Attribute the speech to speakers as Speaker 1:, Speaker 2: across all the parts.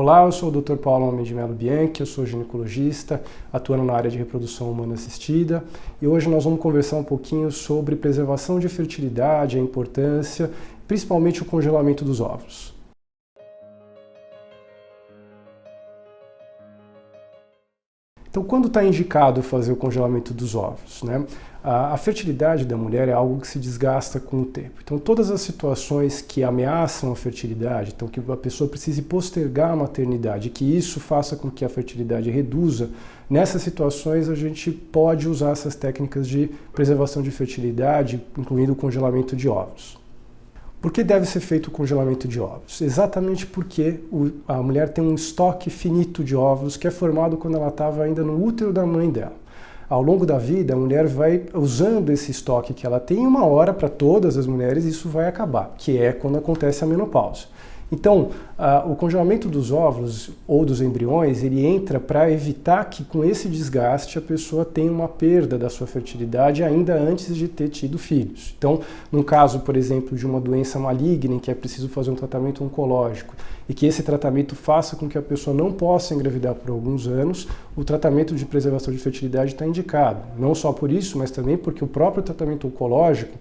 Speaker 1: Olá, eu sou o Dr. Paulo Homem de Melo Bianchi, eu sou ginecologista, atuando na área de reprodução humana assistida, e hoje nós vamos conversar um pouquinho sobre preservação de fertilidade, a importância, principalmente o congelamento dos óvulos. Então, quando está indicado fazer o congelamento dos óvulos, né? A fertilidade da mulher é algo que se desgasta com o tempo. Então, todas as situações que ameaçam a fertilidade, então que a pessoa precise postergar a maternidade, que isso faça com que a fertilidade reduza, nessas situações a gente pode usar essas técnicas de preservação de fertilidade, incluindo o congelamento de óvulos. Por que deve ser feito o congelamento de óvulos? Exatamente porque a mulher tem um estoque finito de óvulos que é formado quando ela estava ainda no útero da mãe dela. Ao longo da vida, a mulher vai usando esse estoque que ela tem, uma hora para todas as mulheres, isso vai acabar, que é quando acontece a menopausa. Então, o congelamento dos óvulos ou dos embriões, ele entra para evitar que com esse desgaste a pessoa tenha uma perda da sua fertilidade ainda antes de ter tido filhos. Então, num caso, por exemplo, de uma doença maligna em que é preciso fazer um tratamento oncológico e que esse tratamento faça com que a pessoa não possa engravidar por alguns anos, o tratamento de preservação de fertilidade está indicado. Não só por isso, mas também porque o próprio tratamento oncológico,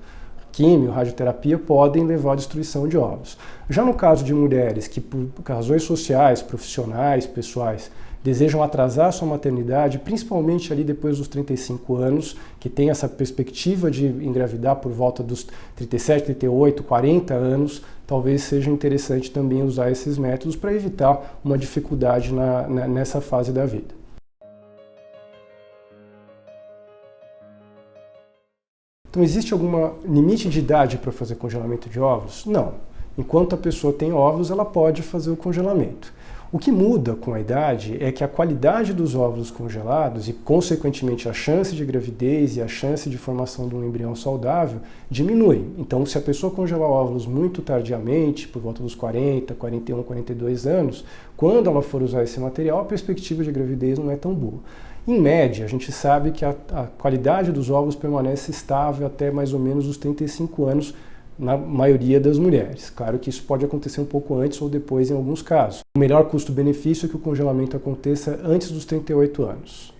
Speaker 1: químio, radioterapia, podem levar à destruição de óvulos. Já no caso de mulheres que, por razões sociais, profissionais, pessoais, desejam atrasar sua maternidade, principalmente ali depois dos 35 anos, que tem essa perspectiva de engravidar por volta dos 37, 38, 40 anos, talvez seja interessante também usar esses métodos para evitar uma dificuldade nessa fase da vida. Então, existe algum limite de idade para fazer congelamento de óvulos? Não. Enquanto a pessoa tem óvulos, ela pode fazer o congelamento. O que muda com a idade é que a qualidade dos óvulos congelados e, consequentemente, a chance de gravidez e a chance de formação de um embrião saudável diminui. Então, se a pessoa congelar óvulos muito tardiamente, por volta dos 40, 41, 42 anos, quando ela for usar esse material, a perspectiva de gravidez não é tão boa. Em média, a gente sabe que a qualidade dos óvulos permanece estável até mais ou menos os 35 anos na maioria das mulheres. Claro que isso pode acontecer um pouco antes ou depois em alguns casos. O melhor custo-benefício é que o congelamento aconteça antes dos 38 anos.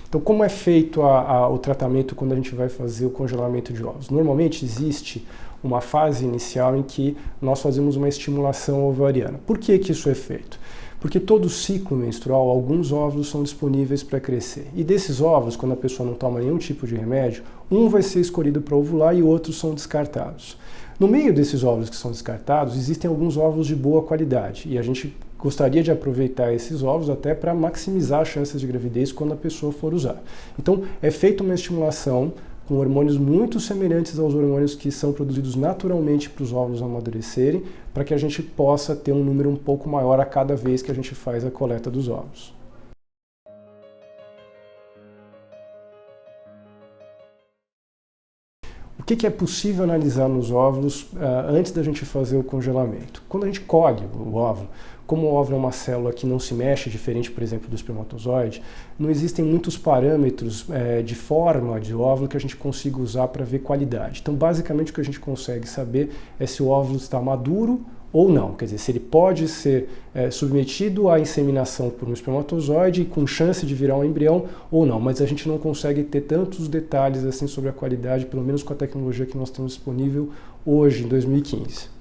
Speaker 1: Então, como é feito o tratamento quando a gente vai fazer o congelamento de óvulos? Normalmente existe uma fase inicial em que nós fazemos uma estimulação ovariana. Por que isso é feito? Porque todo ciclo menstrual, alguns óvulos são disponíveis para crescer. E desses óvulos, quando a pessoa não toma nenhum tipo de remédio, um vai ser escolhido para ovular e outros são descartados. No meio desses óvulos que são descartados, existem alguns óvulos de boa qualidade. E a gente gostaria de aproveitar esses óvulos até para maximizar as chances de gravidez quando a pessoa for usar. Então, é feita uma estimulação com hormônios muito semelhantes aos hormônios que são produzidos naturalmente para os óvulos amadurecerem, para que a gente possa ter um número um pouco maior a cada vez que a gente faz a coleta dos óvulos. O que é possível analisar nos óvulos antes da gente fazer o congelamento? Quando a gente colhe o óvulo, como o óvulo é uma célula que não se mexe, diferente, por exemplo, do espermatozoide, não existem muitos parâmetros de forma de óvulo que a gente consiga usar para ver qualidade. Então, basicamente, o que a gente consegue saber é se o óvulo está maduro ou não. Quer dizer, se ele pode ser submetido à inseminação por um espermatozoide com chance de virar um embrião ou não. Mas a gente não consegue ter tantos detalhes assim sobre a qualidade, pelo menos com a tecnologia que nós temos disponível hoje, em 2015.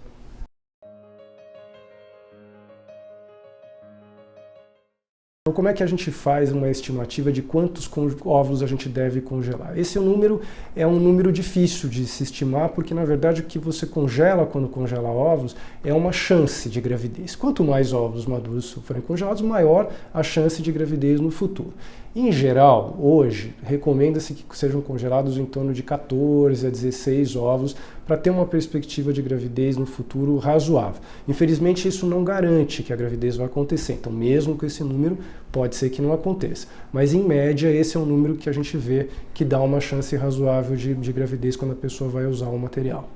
Speaker 1: Então, como é que a gente faz uma estimativa de quantos óvulos a gente deve congelar? Esse número é um número difícil de se estimar, porque na verdade o que você congela quando congela óvulos é uma chance de gravidez. Quanto mais óvulos maduros forem congelados, maior a chance de gravidez no futuro. Em geral, hoje, recomenda-se que sejam congelados em torno de 14 a 16 óvulos para ter uma perspectiva de gravidez no futuro razoável. Infelizmente, isso não garante que a gravidez vai acontecer, então mesmo com esse número, pode ser que não aconteça. Mas, em média, esse é um número que a gente vê que dá uma chance razoável de gravidez quando a pessoa vai usar o material.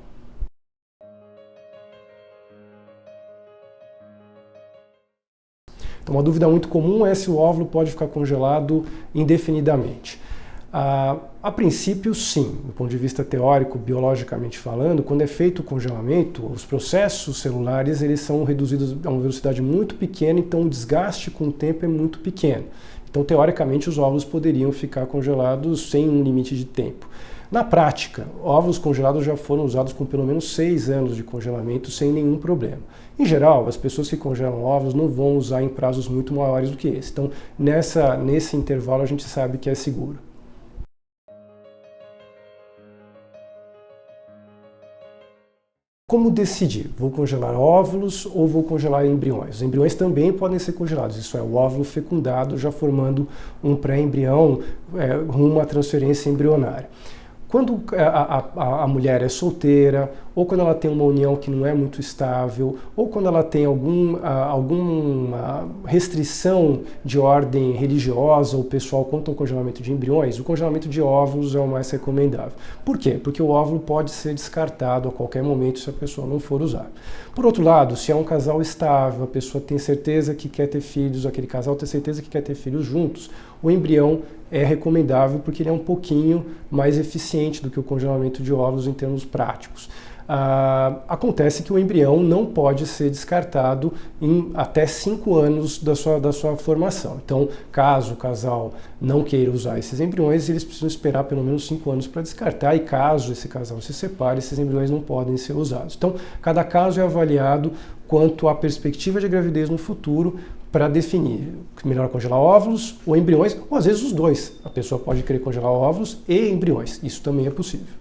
Speaker 1: Então, uma dúvida muito comum é se o óvulo pode ficar congelado indefinidamente. A princípio, sim, do ponto de vista teórico, biologicamente falando, quando é feito o congelamento, os processos celulares eles são reduzidos a uma velocidade muito pequena, então o desgaste com o tempo é muito pequeno. Então, teoricamente, os óvulos poderiam ficar congelados sem um limite de tempo. Na prática, óvulos congelados já foram usados com pelo menos 6 anos de congelamento sem nenhum problema. Em geral, as pessoas que congelam óvulos não vão usar em prazos muito maiores do que esse. Então, nesse intervalo, a gente sabe que é seguro. Como decidir? Vou congelar óvulos ou vou congelar embriões? Os embriões também podem ser congelados, isso é, o óvulo fecundado já formando um pré-embrião rumo à transferência embrionária. Quando a mulher é solteira, ou quando ela tem uma união que não é muito estável, ou quando ela tem alguma restrição de ordem religiosa ou pessoal quanto ao congelamento de embriões, o congelamento de óvulos é o mais recomendável. Por quê? Porque o óvulo pode ser descartado a qualquer momento se a pessoa não for usar. Por outro lado, se é um casal estável, a pessoa tem certeza que quer ter filhos, aquele casal tem certeza que quer ter filhos juntos, o embrião é recomendável porque ele é um pouquinho mais eficiente do que o congelamento de óvulos em termos práticos. Acontece que o embrião não pode ser descartado em até 5 anos da sua formação. Então, caso o casal não queira usar esses embriões, eles precisam esperar pelo menos 5 anos para descartar, e caso esse casal se separe, esses embriões não podem ser usados. Então, cada caso é avaliado quanto à perspectiva de gravidez no futuro para definir melhor congelar óvulos ou embriões, ou às vezes os dois. A pessoa pode querer congelar óvulos e embriões, isso também é possível.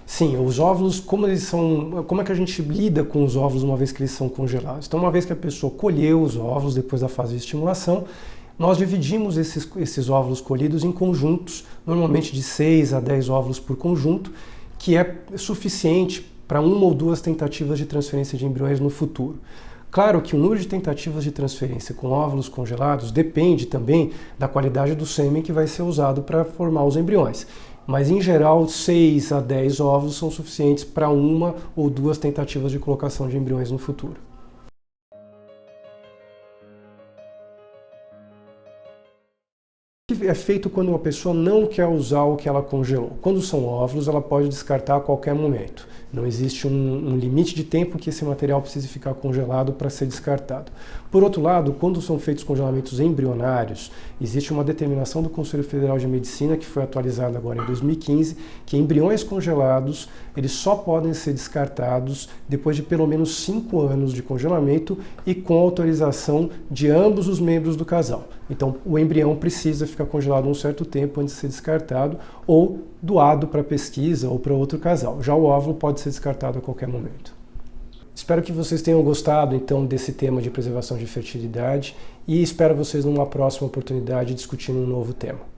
Speaker 1: Sim, os óvulos, como é que a gente lida com os óvulos uma vez que eles são congelados? Então, uma vez que a pessoa colheu os óvulos depois da fase de estimulação, nós dividimos esses óvulos colhidos em conjuntos, normalmente de 6 a 10 óvulos por conjunto, que é suficiente para 1 ou 2 tentativas de transferência de embriões no futuro. Claro que o número de tentativas de transferência com óvulos congelados depende também da qualidade do sêmen que vai ser usado para formar os embriões. Mas, em geral, 6 a 10 óvulos são suficientes para 1 ou 2 tentativas de colocação de embriões no futuro. O que é feito quando uma pessoa não quer usar o que ela congelou? Quando são óvulos, ela pode descartar a qualquer momento. Não existe um limite de tempo que esse material precise ficar congelado para ser descartado. Por outro lado, quando são feitos congelamentos embrionários, existe uma determinação do Conselho Federal de Medicina, que foi atualizada agora em 2015, que embriões congelados eles só podem ser descartados depois de pelo menos 5 anos de congelamento e com autorização de ambos os membros do casal. Então, o embrião precisa ficar congelado um certo tempo antes de ser descartado ou doado para pesquisa ou para outro casal. Já o óvulo pode ser descartado a qualquer momento. Espero que vocês tenham gostado, então, desse tema de preservação de fertilidade e espero vocês numa próxima oportunidade discutindo um novo tema.